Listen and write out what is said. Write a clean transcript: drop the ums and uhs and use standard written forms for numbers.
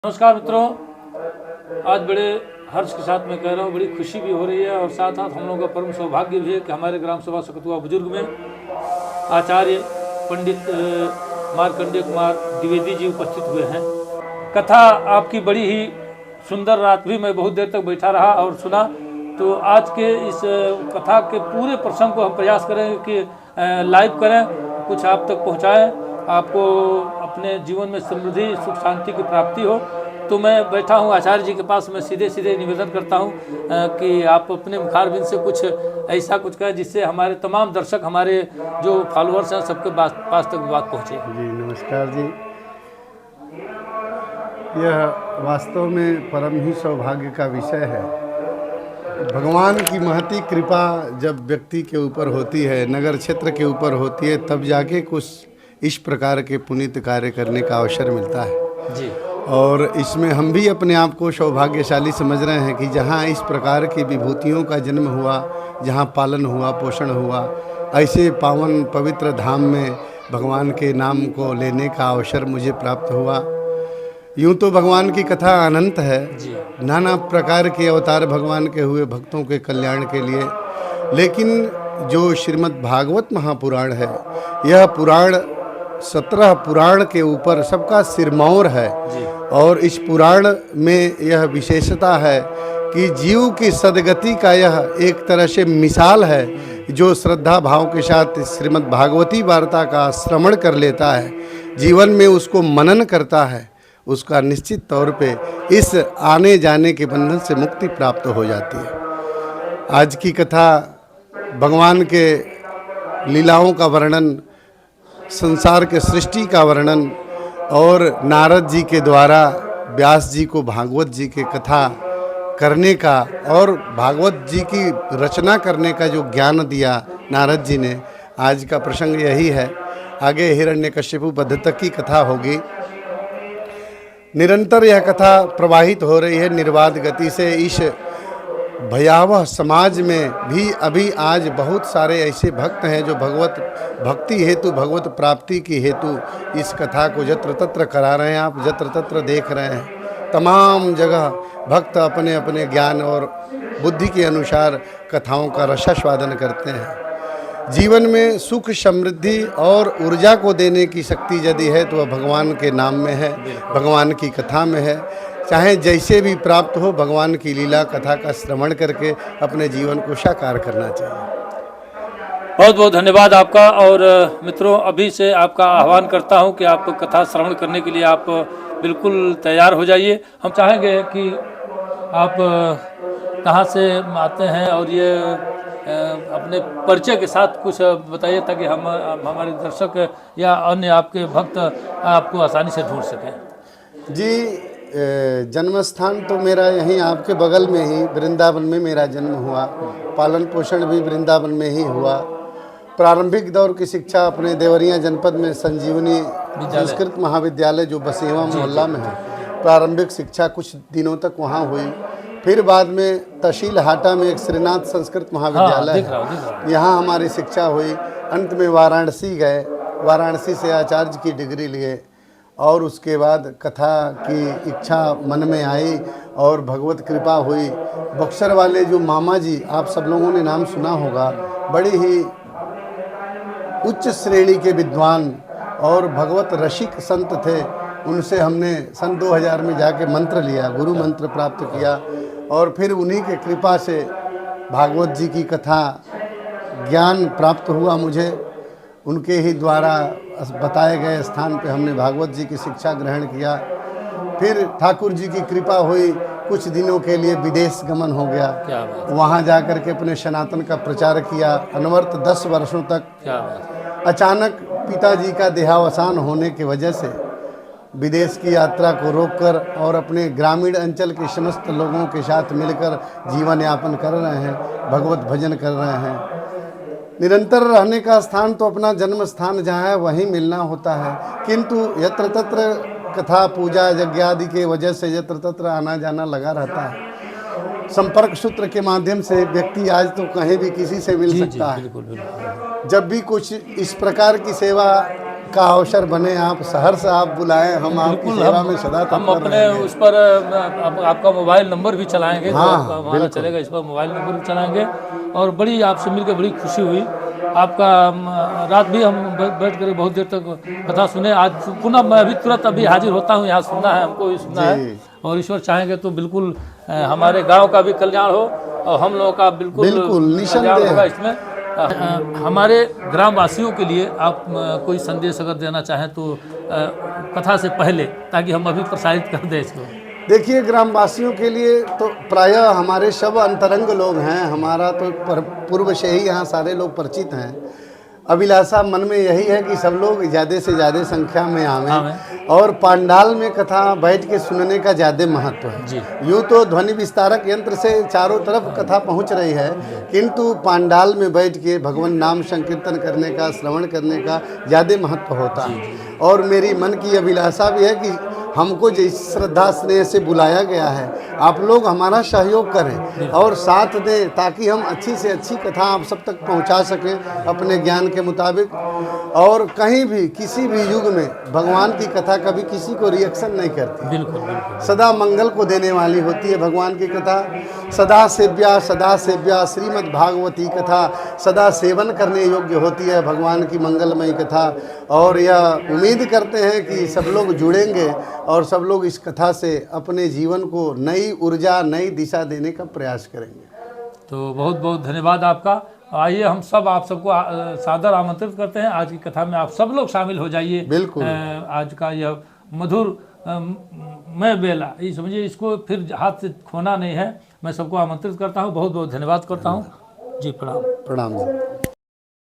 नमस्कार मित्रों, आज बड़े हर्ष के साथ मैं कह रहा हूँ, बड़ी खुशी भी हो रही है और साथ साथ हम लोगों का परम सौभाग्य भी है कि हमारे ग्राम सभा सकतुआ बुजुर्ग में आचार्य पंडित मार्कंडेय कुमार द्विवेदी जी उपस्थित हुए हैं। कथा आपकी बड़ी ही सुंदर, रात भी मैं बहुत देर तक बैठा रहा और सुना। तो आज के इस कथा के पूरे प्रसंग को हम प्रयास करेंगे कि लाइव करें, कुछ आप तक पहुँचाएँ, आपको अपने जीवन में समृद्धि सुख शांति की प्राप्ति हो। तो मैं बैठा हूँ आचार्य जी के पास, मैं सीधे सीधे निवेदन करता हूँ कि आप अपने मुखारबिंद से कुछ ऐसा कुछ कहें जिससे हमारे तमाम दर्शक, हमारे जो फॉलोअर्स हैं, सबके पास तक बात पहुँचे। जी नमस्कार जी। यह वास्तव में परम ही सौभाग्य का विषय है। भगवान की महती कृपा जब व्यक्ति के ऊपर होती है, नगर क्षेत्र के ऊपर होती है, तब जाके कुछ इस प्रकार के पुनीत कार्य करने का अवसर मिलता है जी। और इसमें हम भी अपने आप को सौभाग्यशाली समझ रहे हैं कि जहाँ इस प्रकार की विभूतियों का जन्म हुआ, जहाँ पालन हुआ, पोषण हुआ, ऐसे पावन पवित्र धाम में भगवान के नाम को लेने का अवसर मुझे प्राप्त हुआ। यूँ तो भगवान की कथा अनंत है, नाना प्रकार के अवतार भगवान के हुए भक्तों के कल्याण के लिए, लेकिन जो श्रीमद् भागवत महापुराण है, यह पुराण 17 पुराण के ऊपर सबका सिरमौर है। और इस पुराण में यह विशेषता है कि जीव की सदगति का यह एक तरह से मिसाल है। जो श्रद्धा भाव के साथ श्रीमद् भागवती वार्ता का श्रवण कर लेता है, जीवन में उसको मनन करता है, उसका निश्चित तौर पे इस आने जाने के बंधन से मुक्ति प्राप्त हो जाती है। आज की कथा भगवान के लीलाओं का वर्णन, संसार के सृष्टि का वर्णन और नारद जी के द्वारा व्यास जी को भागवत जी के कथा करने का और भागवत जी की रचना करने का जो ज्ञान दिया नारद जी ने, आज का प्रसंग यही है। आगे हिरण्यकश्यपु वध तक की कथा होगी। निरंतर यह कथा प्रवाहित हो रही है निर्बाध गति से। इस भयावह समाज में भी अभी आज बहुत सारे ऐसे भक्त हैं जो भगवत भक्ति हेतु, भगवत प्राप्ति की हेतु इस कथा को जत्र तत्र करा रहे हैं। आप जत्र तत्र देख रहे हैं, तमाम जगह भक्त अपने अपने ज्ञान और बुद्धि के अनुसार कथाओं का रसास्वादन करते हैं। जीवन में सुख, समृद्धि और ऊर्जा को देने की शक्ति यदि है तो वह भगवान के नाम में है, भगवान की कथा में है। चाहे जैसे भी प्राप्त हो, भगवान की लीला कथा का श्रवण करके अपने जीवन को साकार करना चाहिए। बहुत बहुत धन्यवाद आपका। और मित्रों, अभी से आपका आह्वान करता हूं कि आप कथा श्रवण करने के लिए आप बिल्कुल तैयार हो जाइए। हम चाहेंगे कि आप कहाँ से आते हैं और ये अपने परिचय के साथ कुछ बताइए ताकि हम हमारे दर्शक या अन्य आपके भक्त आपको आसानी से ढूंढ सकें। जी, जन्म स्थान तो मेरा यहीं आपके बगल में ही वृंदावन में मेरा जन्म हुआ। पालन पोषण भी वृंदावन में ही हुआ। प्रारंभिक दौर की शिक्षा अपने देवरिया जनपद में संजीवनी संस्कृत महाविद्यालय जो बसेवा मोहल्ला में है, प्रारंभिक शिक्षा कुछ दिनों तक वहाँ हुई। फिर बाद में तहसील हाटा में एक श्रीनाथ संस्कृत महाविद्यालय है, यहाँ हमारी शिक्षा हुई। अंत में वाराणसी गए, वाराणसी से आचार्य की डिग्री लिए और उसके बाद कथा की इच्छा मन में आई और भगवत कृपा हुई। बक्सर वाले जो मामा जी, आप सब लोगों ने नाम सुना होगा, बड़ी ही उच्च श्रेणी के विद्वान और भगवत रसिक संत थे। उनसे हमने सन 2000 में जाके मंत्र लिया, गुरु मंत्र प्राप्त किया और फिर उन्हीं के कृपा से भागवत जी की कथा ज्ञान प्राप्त हुआ मुझे। उनके ही द्वारा बताए गए स्थान पे हमने भागवत जी की शिक्षा ग्रहण किया। फिर ठाकुर जी की कृपा हुई, कुछ दिनों के लिए विदेश गमन हो गया। वहाँ जा कर के अपने सनातन का प्रचार किया अनवरत 10 वर्षों तक। अचानक पिताजी का देहावसान होने की वजह से विदेश की यात्रा को रोककर और अपने ग्रामीण अंचल के समस्त लोगों के साथ मिलकर जीवन यापन कर रहे हैं, भगवत भजन कर रहे हैं। निरंतर रहने का स्थान तो अपना जन्म स्थान जहाँ है वहीं मिलना होता है, किंतु यत्र तत्र कथा पूजा यज्ञ आदि के वजह से यत्र तत्र आना जाना लगा रहता है। संपर्क सूत्र के माध्यम से व्यक्ति आज तो कहीं भी किसी से मिल सकता है। जब भी कुछ इस प्रकार की सेवा का अवसर बने, आप सहर्ष आप बुलाएं, हम आपकी सेवा में सदा हम तत्पर अपने रहेंगे। उस पर आपका मोबाइल नंबर भी चलाएंगे, हाँ, तो हमारा बिल्कुल। चलेगा, इस पर मोबाइल नंबर भी चलाएंगे। और बड़ी आपसे मिलकर बड़ी खुशी हुई। आपका रात भी हम बैठ कर बहुत देर तक कथा सुने। आज पुनः मैं अभी तुरंत अभी हाजिर होता हूँ, यहाँ सुनना है, हमको भी सुनना है। जी। और ईश्वर चाहेंगे तो बिल्कुल हमारे गांव का भी कल्याण हो और हम लोगों का बिल्कुल बिल्कुल, कल्याण निसंदेह। होगा इसमें। हमारे ग्रामवासियों के लिए आप कोई संदेश अगर देना चाहें तो कथा से पहले, ताकि हम अभी प्रसारित कर दें इसको। देखिए, ग्रामवासियों के लिए तो प्रायः हमारे सब अंतरंग लोग हैं, हमारा तो पूर्व से ही यहाँ सारे लोग परिचित हैं। अभिलाषा मन में यही है कि सब लोग ज़्यादा से ज़्यादा संख्या में आवें और पंडाल में कथा बैठ के सुनने का ज़्यादा महत्व है जी। यूँ तो ध्वनि विस्तारक यंत्र से चारों तरफ कथा पहुंच रही है, किंतु पंडाल में बैठ के भगवान नाम संकीर्तन करने का, श्रवण करने का ज़्यादा महत्व होता है। और मेरी मन की अभिलाषा भी है कि हमको जिस श्रद्धा स्नेह से बुलाया गया है, आप लोग हमारा सहयोग करें और साथ दें, ताकि हम अच्छी से अच्छी कथा आप सब तक पहुंचा सकें अपने ज्ञान के मुताबिक। और कहीं भी किसी भी युग में भगवान की कथा कभी किसी को रिएक्शन नहीं करती, बिल्कुल बिल्कुल। सदा मंगल को देने वाली होती है भगवान की कथा। सदा सेव्या श्रीमद् भागवती कथा सदा सेवन करने योग्य होती है भगवान की मंगलमयी कथा। और यह उम्मीद करते हैं कि सब लोग जुड़ेंगे और सब लोग इस कथा से अपने जीवन को नई ऊर्जा, नई दिशा देने का प्रयास करेंगे। तो बहुत बहुत धन्यवाद आपका। आइए हम सब आप सबको सादर आमंत्रित करते हैं, आज की कथा में आप सब लोग शामिल हो जाइए। बिल्कुल। आज का यह मधुर मैं बेला, ये समझिए, इसको फिर हाथ से खोना नहीं है। मैं सबको आमंत्रित करता हूँ, बहुत बहुत धन्यवाद करता हूँ जी। प्रणाम। प्रणाम जी।